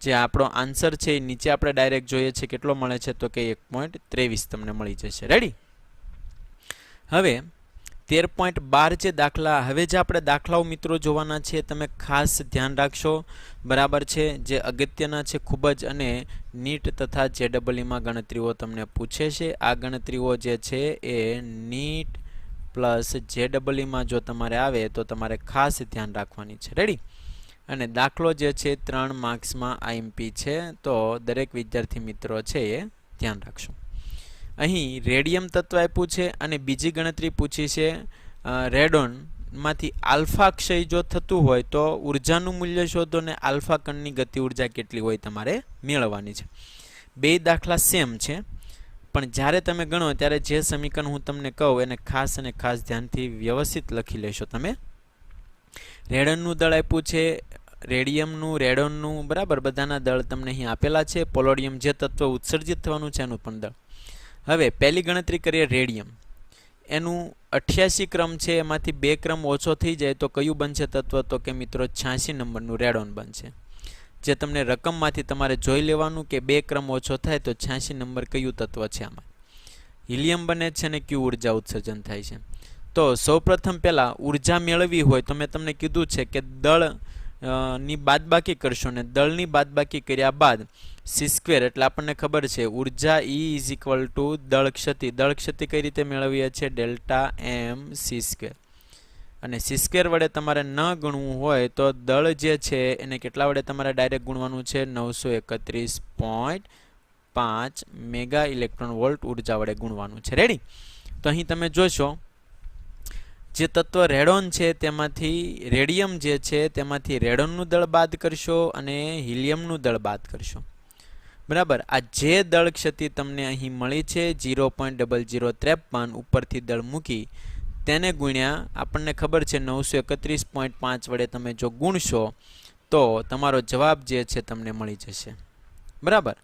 જે આપણો આન્સર છે એ નીચે આપણે ડાયરેક્ટ જોઈએ છે કેટલો મળે છે તો કે 1.23 તમને મળી જશે. રેડી. હવે 13.12 જે દાખલા હવે જે આપણે દાખલાઓ મિત્રો જોવાના છે તમે ખાસ ધ્યાન રાખશો. બરાબર છે. જે અગત્યના છે ખૂબ જ અને નીટ તથા JEEમાં ગણતરીઓ તમને પૂછે છે. આ ગણતરીઓ જે છે એ નીટ પ્લસ JEEમાં જો તમારે આવે તો તમારે ખાસ ધ્યાન રાખવાની છે. રેડી. અને દાખલો જે છે 3 માર્ક્સમાં IMP છે તો દરેક વિદ્યાર્થી મિત્રો છે એ ધ્યાન રાખશો. અહીં રેડિયમ તત્વ આપ્યું છે અને બીજી ગણતરી પૂછી છે રેડોનમાંથી આલ્ફા ક્ષય જો થતું હોય તો ઉર્જાનું મૂલ્ય શોધો ને આલ્ફા કણની ગતિ ઉર્જા કેટલી હોય તમારે મેળવવાની છે. બે દાખલા સેમ છે પણ જ્યારે તમે ગણો ત્યારે જે સમીકરણ હું તમને કહું એને ખાસ અને ખાસ ધ્યાનથી વ્યવસ્થિત લખી લેશો તમે. રેડનનું દળ આપ્યું છે રેડિયમનું રેડોનનું બરાબર બધાના દળ તમને અહીં આપેલા છે. પોલોડિયમ જે તત્વ ઉત્સર્જિત થવાનું છે એનું પણ દળ. હવે પહેલી ગણતરી કરીએ રેડિયમ. એનું 88 ક્રમ છે એમાંથી 2 ક્રમ ઓછો થઈ જાય તો કયું બનશે તત્વ તો કે મિત્રો 86 નંબરનું રેડોન બનશે. જે તમને રકમમાંથી તમારે જોઈ લેવાનું કે 2 ક્રમ ઓછો થાય તો 86 નંબર કયું તત્વ છે આમાં. હિલિયમ બને છે અને કયું ઉર્જા ઉત્સર્જન થાય છે. તો સૌપ્રથમ પહેલાં ઉર્જા મેળવવી હોય તો મેં તમને કીધું છે કે દળ ની બાદબાકી કરશો ને દળની બાદબાકી કર્યા બાદ c² એટલે આપણને ખબર છે ઉર્જા E ઇઝ ઇક્વલ ટુ દળ ક્ષતિ. દળ ક્ષતિ કઈ રીતે મેળવીએ છીએ ડેલ્ટા m c². અને સી સ્ક્વેર વડે તમારે ન ગણવું હોય તો દળ જે છે એને કેટલા વડે તમારે ડાયરેક્ટ ગુણવાનું છે? 931.5 મેગા ઇલેક્ટ્રોન વોલ્ટ ઉર્જા વડે ગુણવાનું છે. રેડી? તો અહીં તમે જોશો જે તત્વ રેડોન છે તેમાંથી રેડિયમ જે છે તેમાંથી રેડોનનું દળ બાદ કરશો અને હિલિયમનું દળ બાદ કરશો. બરાબર. આ જે દળ ક્ષતિ તમને અહીં મળી છે 0.0053 ઉપરથી દળ મૂકી તેને ગુણ્યા આપણને ખબર છે 931.5 વડે તમે જો ગુણશો તો તમારો જવાબ જે છે તમને મળી જશે. બરાબર.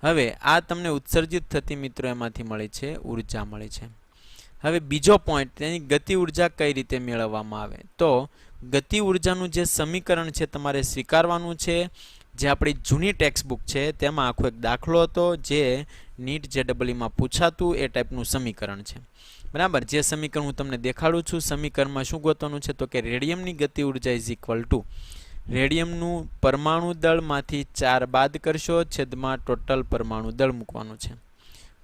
હવે આ તમને ઉત્સર્જિત થતી મિત્રો એમાંથી મળી છે ઉર્જા મળી છે. હવે બીજો પોઈન્ટ, તેની ગતિ ઉર્જા કઈ રીતે મેળવવામાં આવે? તો ગતિ ઉર્જાનું જે સમીકરણ છે તમારે સ્વીકારવાનું છે. જે આપણી જૂની ટેક્સ્ટબુક છે તેમાં આખો એક દાખલો હતો જે નીટ JEE પૂછાતું એ ટાઈપનું સમીકરણ છે. બરાબર. જે સમીકરણ હું તમને દેખાડું છું, સમીકરણમાં શું ગોતવાનું છે? તો કે રેડિયમની ગતિ ઉર્જા ઇઝ ઇક્વલ ટુ રેડિયમનું પરમાણુ દળમાંથી 4 બાદ કરશો છેદમાં ટોટલ પરમાણુ દળ મૂકવાનું છે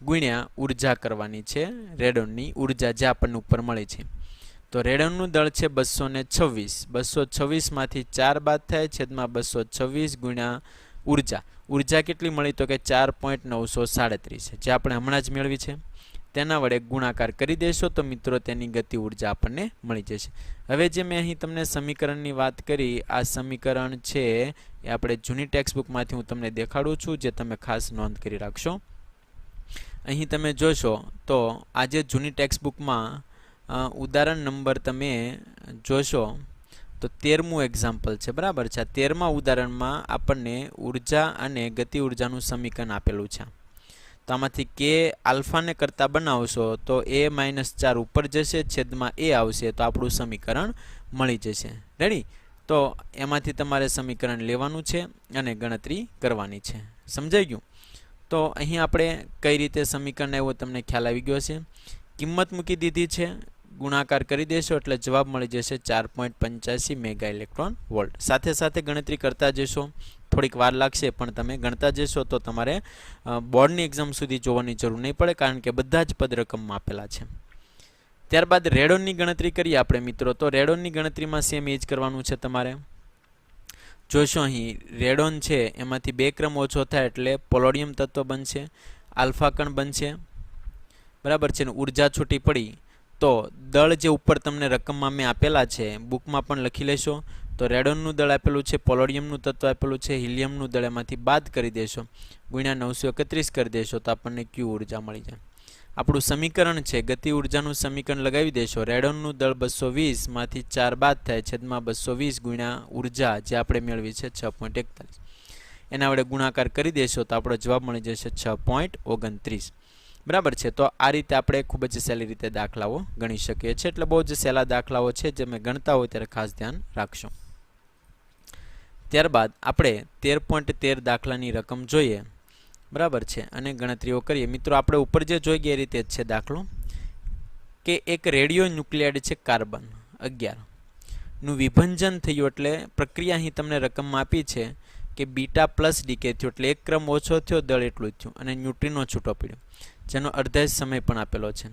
ગુણ્યા ઉર્જા કરવાની છે રેડોનની ઉર્જા જે આપણને ઉપર મળી છે. તો રેડોનનું દળ છે 226. 226 માંથી 4 બાદ થાય છેદમાં 226 ગુણ્યા ઉર્જા. ઉર્જા કેટલી મળી? તો કે 4.937 છે, જે આપણે હમણાં જ મેળવી છે. તેના વડે ગુણાકાર કરી દેશો તો મિત્રો તેની ગતિ ઉર્જા આપણને મળી જશે. હવે જે મેં અહીં તમને સમીકરણની વાત કરી, આ સમીકરણ છે એ આપણે જૂની ટેક્સ્ટબુકમાંથી હું તમને દેખાડું છું, જે તમે ખાસ નોંધ કરી રાખશો. અહીં તમે જોશો તો આજે જૂની ટેક્સ્ટબુકમાં ઉદાહરણ નંબર તમે જોશો તો 13મું એક્ઝામ્પલ છે. બરાબર છે. 13મા ઉદાહરણમાં આપણને ઉર્જા અને ગતિ ઉર્જાનું સમીકરણ આપેલું છે. તો આમાંથી કે આલ્ફાને કરતાં બનાવશો તો A-4 ઉપર જશે છેદમાં A આવશે તો આપણું સમીકરણ મળી જશે. રેડી? તો એમાંથી તમારે સમીકરણ લેવાનું છે અને ગણતરી કરવાની છે. સમજાઈ ગયું? તો અહીં આપણે કઈ રીતે સમીકરણ આવ્યો તમને ખ્યાલ આવી ગયો છે. કિંમત મૂકી દીધી છે, ગુણાકાર કરી દેશો એટલે જવાબ મળી જશે 4.85 મેગા ઇલેક્ટ્રોન વોલ્ટ. સાથે સાથે ગણતરી કરતા જશો, થોડીક વાર લાગશે પણ તમે ગણતા જશો તો તમારે બોર્ડની એક્ઝામ સુધી જોવાની જરૂર નહીં પડે, કારણ કે બધા જ પદ રકમમાં આપેલા છે. ત્યારબાદ રેડોનની ગણતરી કરીએ આપણે મિત્રો. તો રેડોનની ગણતરીમાં સેમ એ જ કરવાનું છે તમારે. જોશો અહીં રેડોન છે એમાંથી 2 ક્રમ ઓછો થાય એટલે પોલોડિયમ તત્વ બનશે, આલ્ફા કણ બનશે. બરાબર છે. ને ઉર્જા છૂટી પડી તો દળ જે ઉપર તમને રકમમાં મેં આપેલા છે બુકમાં પણ લખી લેશો. તો રેડોનનું દળ આપેલું છે, પોલોડિયમનું તત્વ આપેલું છે, હિલિયમનું દળ એમાંથી બાદ કરી દેશો ગુણ્યા 931 કરી દેશો તો આપણને ક્યુ ઉર્જા મળી જાય. આપણું સમીકરણ છે ગતિ ઉર્જાનું સમીકરણ લગાવી દેશો. રેડોનનું દળ 220 માંથી 4 બાદ થાય છેદમાં 220 ગુણ્યા ઉર્જા જે આપણે મેળવી છે 6.41. એના વડે ગુણાકાર કરી દેશો તો આપણો જવાબ મળી જશે 6.29. બરાબર છે. તો આ રીતે આપણે ખૂબ જ સહેલી રીતે દાખલાઓ ગણી શકીએ છીએ. એટલે બહુ જ સહેલા દાખલાઓ છે, જે મેં ગણતા હોય ત્યારે ખાસ ધ્યાન રાખશો. ત્યારબાદ આપણે 13.13 દાખલાની રકમ જોઈએ. બરાબર છે. અને ગણતરીઓ કરીએ. મિત્રો આપણે ઉપર જે જોઈ ગયા એ રીતે જ છે દાખલો, કે એક રેડિયો ન્યુક્લિયાઇડ છે કાર્બન 11 નું વિભંજન થયું એટલે પ્રક્રિયા અહીં તમને રકમમાં આપી છે કે બીટા પ્લસ ડીકે થયું એટલે 1 ક્રમ ઓછો થયો, દળ એટલું જ થયું અને ન્યુટ્રિનો છૂટો પડ્યો, જેનો અડધા સમય પણ આપેલો છે.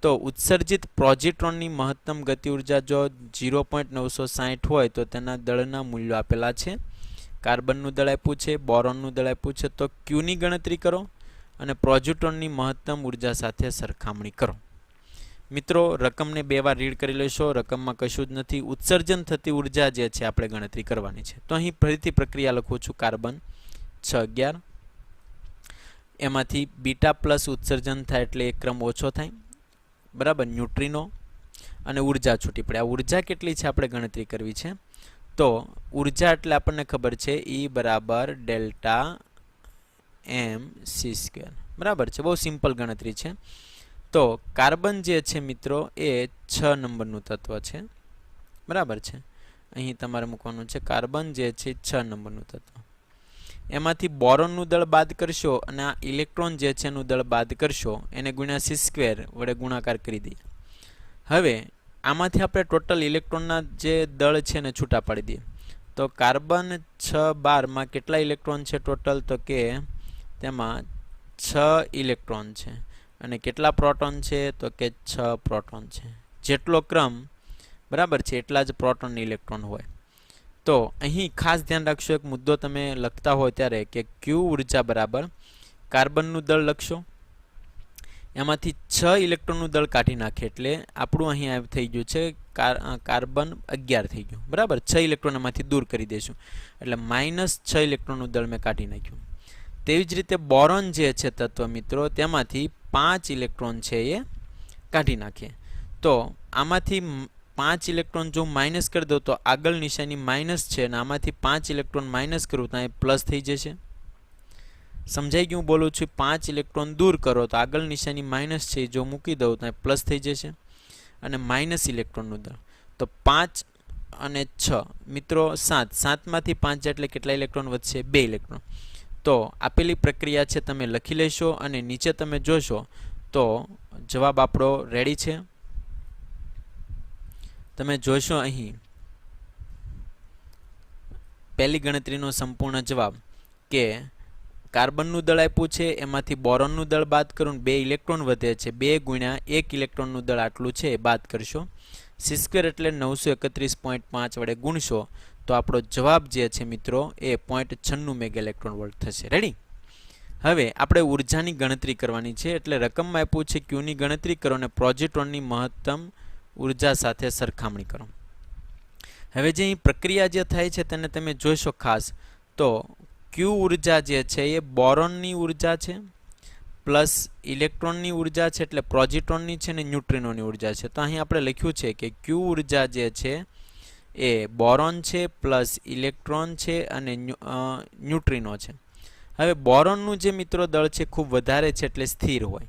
તો ઉત્સર્જિત પ્રોજિટ્રોનની મહત્તમ ગતિ ઉર્જા જો 0.960 હોય તો તેના દળના મૂલ્યો આપેલા છે. કાર્બનનું દળ આપ્યું છે, બોરોનનું દળ આપ્યું છે. તો ક્યુની ગણતરી કરો અને પ્રોજિટ્રોનની મહત્તમ ઉર્જા સાથે સરખામણી કરો. મિત્રો રકમને 2 વાર રીડ કરી લેશો. રકમમાં કશું જ નથી. ઉત્સર્જન થતી ઉર્જા જે છે આપણે ગણતરી કરવાની છે. તો અહીં ફરીથી પ્રક્રિયા લખું છું. કાર્બન 611 એમાંથી બીટા પ્લસ ઉત્સર્જન થાય એટલે 1 ક્રમ ઓછો થાય. બરાબર. ન્યુટ્રિનો અને ઉર્જા છૂટી પડે. આ ઉર્જા કેટલી છે આપણે ગણતરી કરવી છે. તો ઉર્જા એટલે આપણને ખબર છે E બરાબર ડેલ્ટા mc². બરાબર છે. બહુ સિમ્પલ ગણતરી છે. તો કાર્બન જે છે મિત્રો એ 6 નંબરનું તત્વ છે. બરાબર છે. અહીં તમારે મૂકવાનું છે કાર્બન જે છે 6 નંબરનું તત્વ. એમાંથી બોરોનનું દળ બાદ કરશો અને આ ઇલેક્ટ્રોન જે છે એનું દળ બાદ કરશો, એને ગુણ્યા c² વડે ગુણાકાર કરી દઈએ. હવે આમાંથી આપણે ટોટલ ઇલેક્ટ્રોનના જે દળ છે એને છૂટા પાડી દઈએ. તો કાર્બન 612 માં કેટલા ઇલેક્ટ્રોન છે ટોટલ? તો કે તેમાં 6 ઇલેક્ટ્રોન છે. અને કેટલા પ્રોટોન છે? તો કે 6 પ્રોટોન છે. જેટલો ક્રમ બરાબર છે, એટલા જ પ્રોટોન ઇલેક્ટ્રોન હોય. તો અહીં ખાસ ધ્યાન રાખશો, એક મુદ્દો તમે લખતા હોય ત્યારે કે ક્યુ ઉર્જા બરાબર કાર્બનનું દળ લખશો, એમાંથી 6 ઇલેક્ટ્રોનનું દળ કાઢી નાખે એટલે આપણું અહીં થઈ ગયું છે કાર્બન 11 થઈ ગયું. બરાબર, 6 ઇલેક્ટ્રોન એમાંથી દૂર કરી દઈશું એટલે -6 ઇલેક્ટ્રોનનું દળ મેં કાઢી નાખ્યું. તેવી જ રીતે બોરોન જે છે તત્વ મિત્રો, તેમાંથી 5 ઇલેક્ટ્રોન છે એ કાઢી નાખીએ. તો આમાંથી 5 ઇલેક્ટ્રોન જો માઇનસ કરી દો તો આગળ નિશાની માઇનસ છે અને આમાંથી 5 ઇલેક્ટ્રોન માઇનસ કરું તો અહીં પ્લસ થઈ જશે. સમજાઈ ગયું બોલું છું? 5 ઇલેક્ટ્રોન દૂર કરો તો આગળ નિશાની માઇનસ છે જો મૂકી દઉં તો પ્લસ થઈ જશે. અને માઇનસ ઇલેક્ટ્રોનનું દળ તો 5 અને 6 મિત્રો 7, 7માંથી 5 એટલે કેટલા ઇલેક્ટ્રોન વધશે? 2 ઇલેક્ટ્રોન. તો આપેલી પ્રક્રિયા છે તમે લખી લેશો અને નીચે તમે જોશો તો જવાબ આપણો રેડી છે. તમે જોશો અહીં પહેલી ગણતરીનો સંપૂર્ણ જવાબ કે કાર્બનનું દળ આપ્યું છે, એમાંથી બોરોનનું દળ બાદ કરું 2 ઇલેક્ટ્રોન વધે છે. 2 ગુણ્યા 1 ઇલેક્ટ્રોનનું દળ આટલું છે એ બાદ કરશો. C² એટલે 931.5 વડે ગુણશો તો આપણો જવાબ જે છે મિત્રો એ 0.96 મેગા ઇલેક્ટ્રોન વોલ્ટ થશે. રેડી? હવે આપણે ઉર્જાની ગણતરી કરવાની છે એટલે રકમમાં આપ્યું છે ક્યુની ગણતરી કરો અને પોઝિટ્રોનની મહત્તમ ઉર્જા સાથે સરખામણી કરો. હવે જે અહીં પ્રક્રિયા જે થાય છે તેને તમે જોશો ખાસ તો ક્યુ ઉર્જા જે છે એ બોરોનની ઉર્જા છે પ્લસ ઇલેક્ટ્રોનની ઉર્જા છે એટલે પોઝિટ્રોનની છે અને ન્યુટ્રિનોની ઉર્જા છે. તો અહીં આપણે લખ્યું છે કે ક્યુ ઉર્જા જે છે એ બોરોન છે પ્લસ ઇલેક્ટ્રોન છે અને ન્યુટ્રિનો છે. હવે બોરોનનું જે મિત્રો દળ છે ખૂબ વધારે છે એટલે સ્થિર હોય.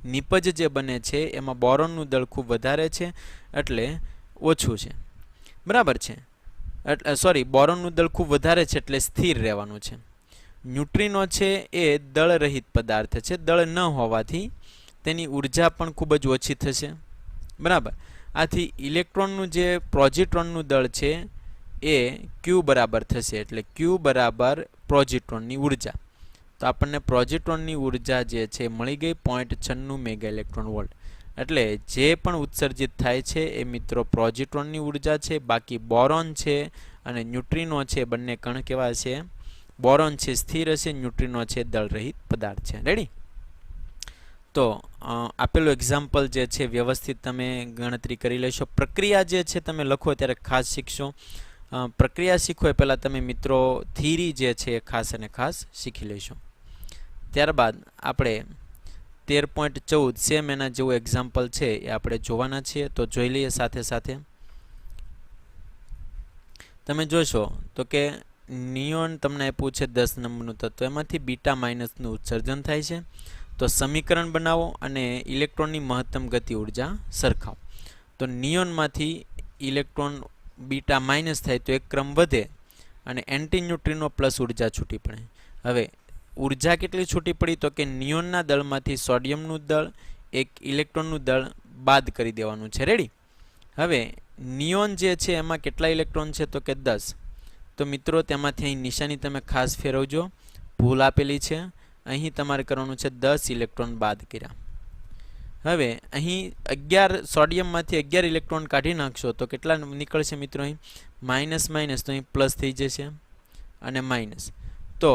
નિપજ જે બને છે એમાં બોરોનનું દળ ખૂબ વધારે છે એટલે ઓછું છે. બરાબર છે, સોરી, બોરોનનું દળ ખૂબ વધારે છે એટલે સ્થિર રહેવાનું છે. ન્યુટ્રિનો છે એ દળરહિત પદાર્થ છે, દળ ન હોવાથી તેની ઉર્જા પણ ખૂબ જ ઓછી થશે. બરાબર, આથી ઇલેક્ટ્રોનનું જે પોઝિટ્રોનનું દળ છે એ ક્યુ બરાબર થશે એટલે ક્યુ બરાબર પોઝિટ્રોનની ઉર્જા. તો આપણને પોઝિટ્રોનની ઉર્જા જે છે મળી ગઈ 0.96 મેગા ઇલેક્ટ્રોન વોલ્ટ. એટલે જે પણ ઉત્સર્જિત થાય છે એ મિત્રો પોઝિટ્રોનની ઉર્જા છે. બાકી બોરોન છે અને ન્યુટ્રિનો છે બંને કણ કેવા છે? બોરોન છે સ્થિર હશે, ન્યુટ્રિનો છે દળરહિત પદાર્થ છે. રેડી? તો આપેલું એક્ઝામ્પલ જે છે વ્યવસ્થિત તમે ગણતરી કરી લેશો. પ્રક્રિયા જે છે તમે લખો ત્યારે ખાસ શીખશો. પ્રક્રિયા શીખો એ પહેલાં તમે મિત્રો થિયરી જે છે એ ખાસ અને ખાસ શીખી લેશો. ત્યારબાદ આપણે 13.14 સેમ એના જેવું એક્ઝામ્પલ છે એ આપણે જોવાના છીએ. તો જોઈ લઈએ સાથે સાથે. તમે જોશો તો કે નિયોન તમને આપ્યું છે 10 નંબરનું તત્વ, એમાંથી બીટા માઇનસનું ઉત્સર્જન થાય છે. તો સમીકરણ બનાવો અને ઇલેક્ટ્રોનની મહત્તમ ગતિ ઉર્જા સરખાવો. તો નિયોનમાંથી ઇલેક્ટ્રોન બીટા માઇનસ થાય તો એક ક્રમ વધે અને એન્ટી ન્યુટ્રિનો પ્લસ ઉર્જા છૂટી પડે. હવે ઉર્જા કેટલી છૂટી પડી? તો કે નિયોનના દળમાંથી સોડિયમનું દળ, એક ઇલેક્ટ્રોનનું દળ બાદ કરી દેવાનું છે. રેડી? હવે નિયોન જે છે એમાં કેટલા ઇલેક્ટ્રોન છે? તો કે 10. તો મિત્રો તેમાંથી અહીં નિશાની તમે ખાસ ફેરવજો, ભૂલ આપેલી છે. અહીં તમારે કરવાનું છે 10 ઇલેક્ટ્રોન બાદ કર્યા. હવે અહીં 11 સોડિયમમાંથી 11 ઇલેક્ટ્રોન કાઢી નાખશો તો કેટલા નીકળશે મિત્રો? અહીં માઇનસ માઇનસ તો અહીં પ્લસ થઈ જશે અને માઇનસ. તો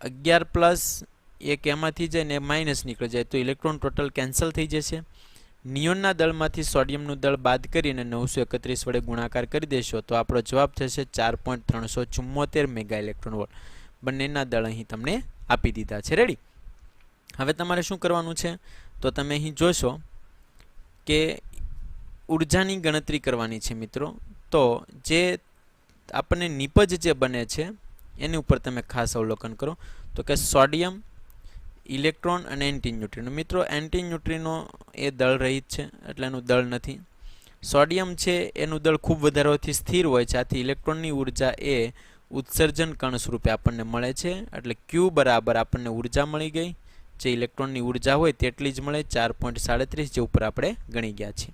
11 પ્લસ એક એમાંથી જાય ને માઇનસ નીકળી જાય તો ઇલેક્ટ્રોન ટોટલ કેન્સલ થઈ જશે. નિયોનના દળમાંથી સોડિયમનું દળ બાદ કરીને 931 વડે ગુણાકાર કરી દેશો તો આપણો જવાબ થશે 4.374 મેગા ઇલેક્ટ્રોન વોલ્ટ. બંનેના દળ અહીં તમને આપી દીધા છે. રેડી? હવે તમારે શું કરવાનું છે? તો તમે અહીં જોશો કે ઉર્જાની ગણતરી કરવાની છે મિત્રો. તો જે આપણને નિપજ જે બને છે એની ઉપર તમે ખાસ અવલોકન કરો. તો કે સોડિયમ, ઇલેક્ટ્રોન અને એન્ટી ન્યુટ્રિનો. મિત્રો એન્ટી ન્યુટ્રિનો એ દળ રહિત છે એટલે એનું દળ નથી. સોડિયમ છે એનું દળ ખૂબ વધારે હોવાથી સ્થિર હોય છે, આથી ઇલેક્ટ્રોનની ઉર્જા એ ઉત્સર્જન કણ સ્વરૂપે આપણને મળે છે. એટલે ક્યુ બરાબર આપણને ઉર્જા મળી ગઈ, જે ઇલેક્ટ્રોનની ઉર્જા હોય તેટલી જ મળે, 4.37 જે ઉપર આપણે ગણી ગયા છીએ.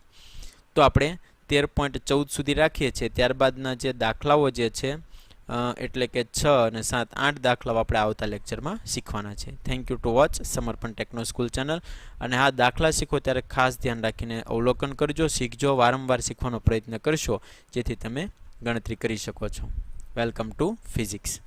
તો આપણે 13.14 સુધી રાખીએ છીએ. ત્યારબાદના જે દાખલાઓ જે છે એટલે કે 6 અને 7 8 દાખલાઓ આપણે આવતા લેક્ચરમાં શીખવાના છે. થેન્ક યુ ટુ વોચ સમર્પણ ટેકનો સ્કૂલ ચેનલ. અને હા, દાખલા શીખો ત્યારે ખાસ ધ્યાન રાખીને અવલોકન કરજો, શીખજો, વારંવાર શીખવાનો પ્રયત્ન કરશો જેથી તમે ગણતરી કરી શકો છો. Welcome to physics.